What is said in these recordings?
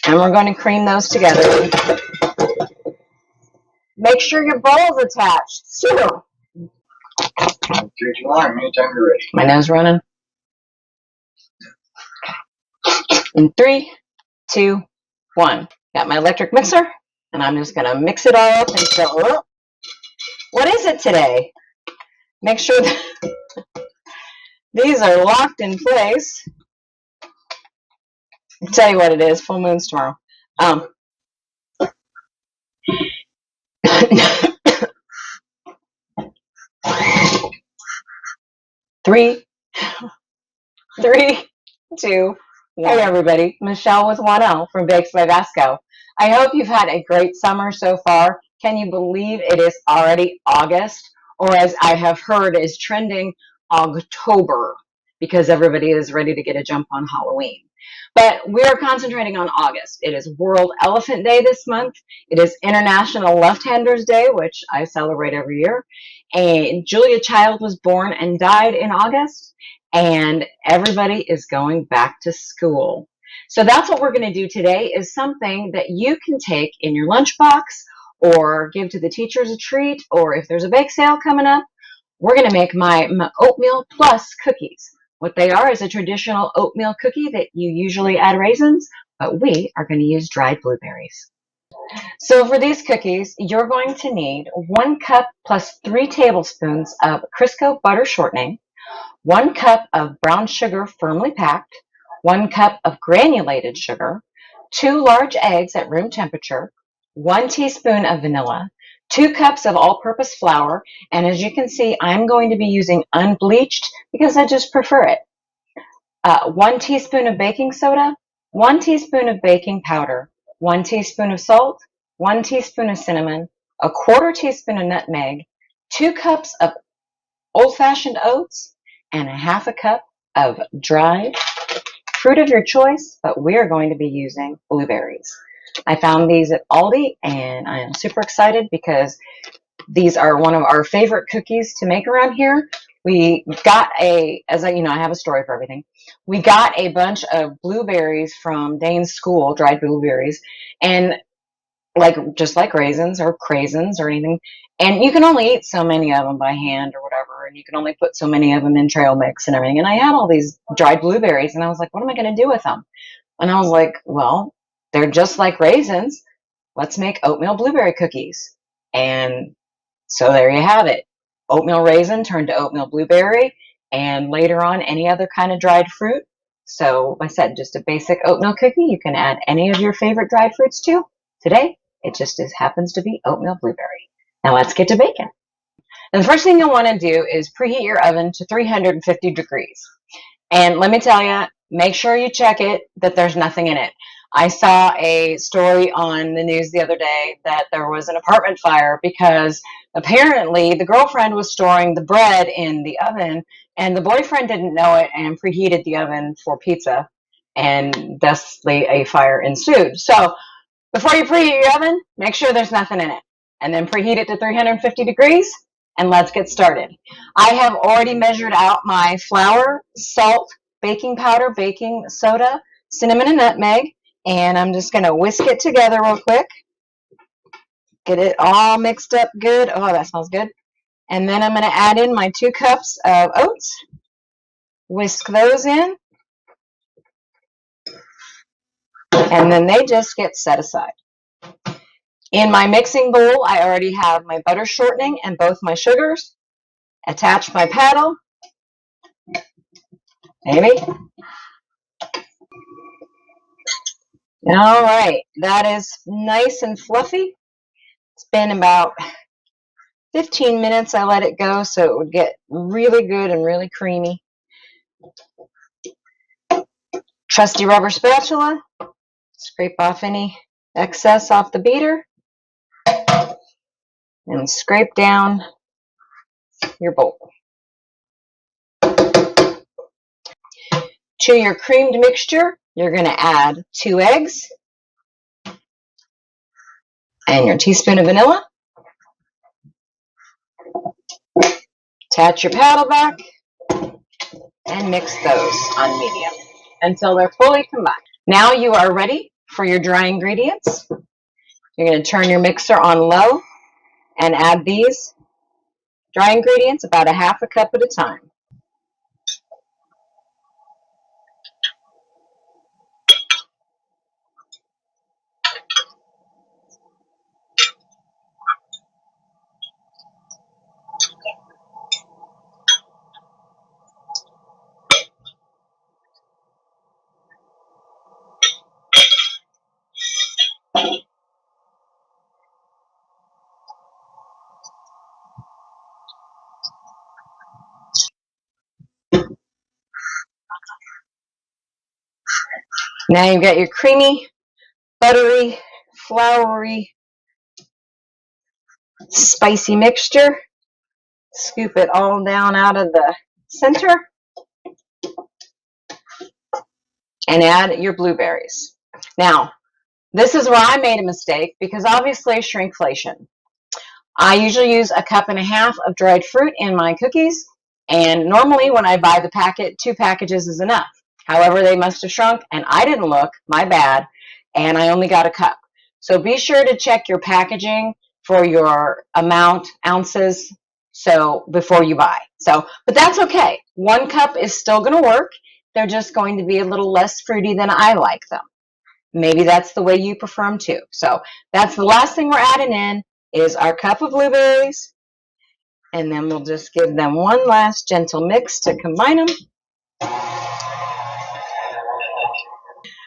And we're going to cream those together. Make sure your bowl's attached too. 3, 2, 1, anytime you're ready. My nose running. In 3, 2, 1. Got my electric mixer, and I'm just gonna mix it all up until. What is it today? Make sure that these are locked in place. I'll tell you what it is. Full moon's tomorrow. 3, 3, 2, 1. Hey everybody, Michelle with 1L from Bakes by Vasco. I hope you've had a great summer so far. Can you believe it is already August? Or as I have heard is trending, October, because everybody is ready to get a jump on Halloween. But we are concentrating on August. It is World Elephant Day this month. It is International Left-Handers Day, which I celebrate every year. And Julia Child was born and died in August. And everybody is going back to school. So that's what we're going to do today, is something that you can take in your lunchbox or give to the teachers a treat, or if there's a bake sale coming up, we're going to make my Oatmeal Plus cookies. What they are is a traditional oatmeal cookie that you usually add raisins, but we are going to use dried blueberries. So for these cookies, you're going to need 1 cup plus 3 tablespoons of Crisco butter shortening, 1 cup of brown sugar firmly packed, 1 cup of granulated sugar, 2 large eggs at room temperature, 1 teaspoon of vanilla, 2 cups of all-purpose flour, and as you can see, I'm going to be using unbleached because I just prefer it. 1 teaspoon of baking soda, 1 teaspoon of baking powder, 1 teaspoon of salt, 1 teaspoon of cinnamon, 1/4 teaspoon of nutmeg, 2 cups of old-fashioned oats, and 1/2 cup of dried fruit of your choice, but we are going to be using blueberries. I found these at Aldi, and I am super excited because these are one of our favorite cookies to make around here. We got I have a story for everything. We got a bunch of blueberries from Dane's school, dried blueberries, and just like raisins or craisins or anything. And you can only eat so many of them by hand or whatever, and you can only put so many of them in trail mix and everything. And I had all these dried blueberries, and I was like, what am I going to do with them? And I was like, well, they're just like raisins. Let's make oatmeal blueberry cookies. And so there you have it. Oatmeal raisin turned to oatmeal blueberry, and later on, any other kind of dried fruit. So I said, just a basic oatmeal cookie. You can add any of your favorite dried fruits to. Today, it just happens to be oatmeal blueberry. Now let's get to baking. And the first thing you'll want to do is preheat your oven to 350 degrees. And let me tell you, make sure you check it that there's nothing in it. I saw a story on the news the other day that there was an apartment fire because apparently the girlfriend was storing the bread in the oven and the boyfriend didn't know it and preheated the oven for pizza, and thusly a fire ensued. So before you preheat your oven, make sure there's nothing in it, and then preheat it to 350 degrees, and let's get started. I have already measured out my flour, salt, baking powder, baking soda, cinnamon, and nutmeg, and I'm just going to whisk it together real quick. Get it all mixed up good. Oh, that smells good. And then I'm going to add in my 2 cups of oats. Whisk those in. And then they just get set aside. In my mixing bowl, I already have my butter shortening and both my sugars. Attach my paddle. Maybe. All right, that is nice and fluffy. It's been about 15 minutes I let it go so it would get really good and really creamy. Trusty rubber spatula. Scrape off any excess off the beater and scrape down your bowl. To your creamed mixture, you're going to add 2 eggs and your teaspoon of vanilla. Attach your paddle back and mix those on medium until they're fully combined. Now you are ready for your dry ingredients. You're going to turn your mixer on low and add these dry ingredients about a half a cup at a time. Now you've got your creamy, buttery, floury, spicy mixture. Scoop it all down out of the center and add your blueberries. Now, this is where I made a mistake because obviously shrinkflation. I usually use a cup and a half of dried fruit in my cookies, and normally when I buy the packet, 2 packages is enough. However, they must have shrunk and I didn't look, my bad, and I only got a cup. So be sure to check your packaging for your amount, ounces, so before you buy. But that's okay. 1 cup is still going to work. They're just going to be a little less fruity than I like them. Maybe that's the way you prefer them too. So that's the last thing we're adding in is our cup of blueberries. And then we'll just give them one last gentle mix to combine them.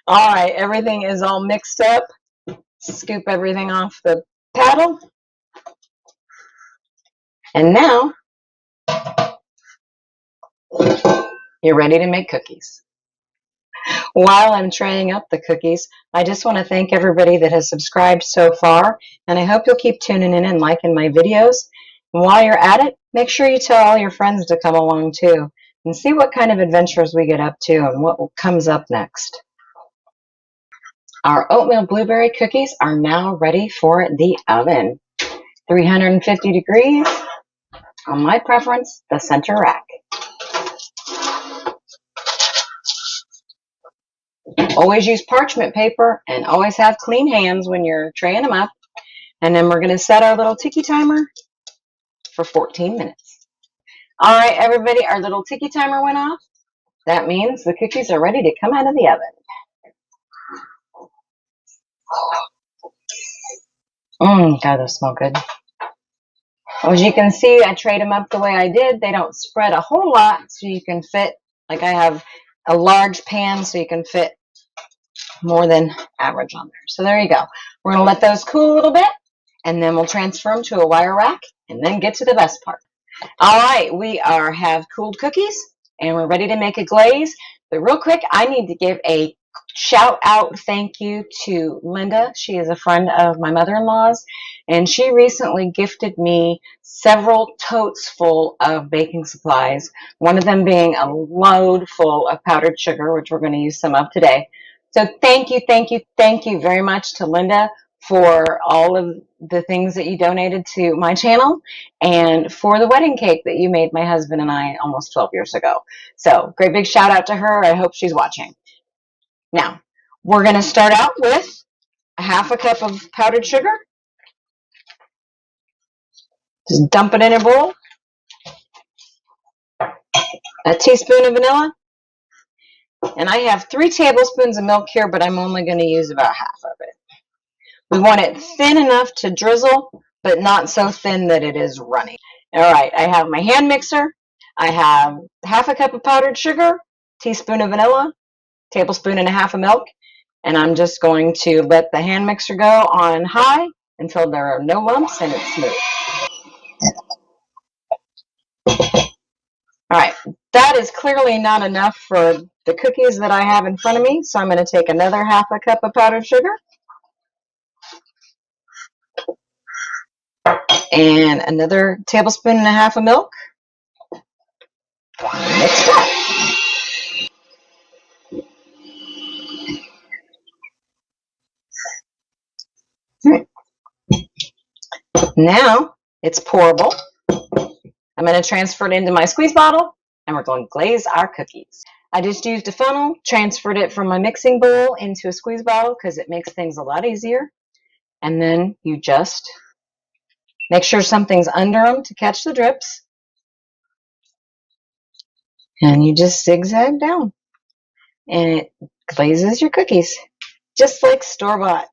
All right, everything is all mixed up. Scoop everything off the paddle. And now you're ready to make cookies. While I'm traying up the cookies, I just want to thank everybody that has subscribed so far, and I hope you'll keep tuning in and liking my videos. And while you're at it, make sure you tell all your friends to come along too, and see what kind of adventures we get up to and what comes up next. Our oatmeal blueberry cookies are now ready for the oven. 350 degrees, on my preference, the center rack. Always use parchment paper and always have clean hands when you're traying them up. And then we're going to set our little tiki timer for 14 minutes. All right, everybody, our little tiki timer went off. That means the cookies are ready to come out of the oven. God, those smell good. As you can see, I trayed them up the way I did. They don't spread a whole lot, so you can fit, like I have a large pan, so you can fit more than average on there. So there you go. We're going to let those cool a little bit, and then we'll transfer them to a wire rack, and then get to the best part. All right, we have cooled cookies, and we're ready to make a glaze. But real quick, I need to give a shout out thank you to Linda. She is a friend of my mother-in-law's, and she recently gifted me several totes full of baking supplies, one of them being a load full of powdered sugar, which we're going to use some of today. So thank you, thank you, thank you very much to Linda for all of the things that you donated to my channel and for the wedding cake that you made my husband and I almost 12 years ago. So great big shout out to her. I hope she's watching. Now, we're going to start out with a half a cup of powdered sugar. Just dump it in a bowl. A teaspoon of vanilla. And I have 3 tablespoons of milk here, but I'm only going to use about half of it. We want it thin enough to drizzle, but not so thin that it is runny. All right, I have my hand mixer. I have half a cup of powdered sugar, teaspoon of vanilla, tablespoon and a half of milk, and I'm just going to let the hand mixer go on high until there are no lumps and it's smooth. All right, that is clearly not enough for the cookies that I have in front of me, so I'm going to take another half a cup of powdered sugar and another tablespoon and a half of milk. Mix that. Now it's pourable. I'm going to transfer it into my squeeze bottle, and we're going to glaze our cookies. I just used a funnel, transferred it from my mixing bowl into a squeeze bottle because it makes things a lot easier. And then you just make sure something's under them to catch the drips. And you just zigzag down. And it glazes your cookies, just like store-bought.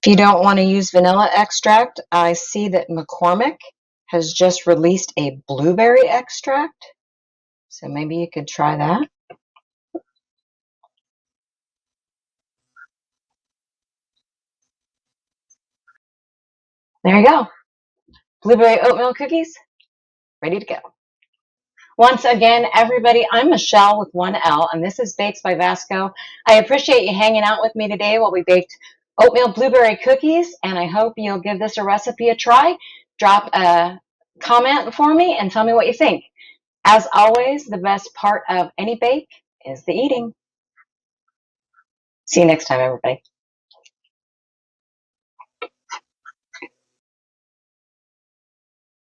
If you don't want to use vanilla extract, I see that McCormick has just released a blueberry extract. So maybe you could try that. There you go. Blueberry oatmeal cookies, ready to go. Once again, everybody, I'm Michelle with 1L, and this is Bakes by Vasco. I appreciate you hanging out with me today while we baked oatmeal blueberry cookies, and I hope you'll give this a recipe a try. Drop a comment for me and tell me what you think. As always, the best part of any bake is the eating. See you next time, everybody.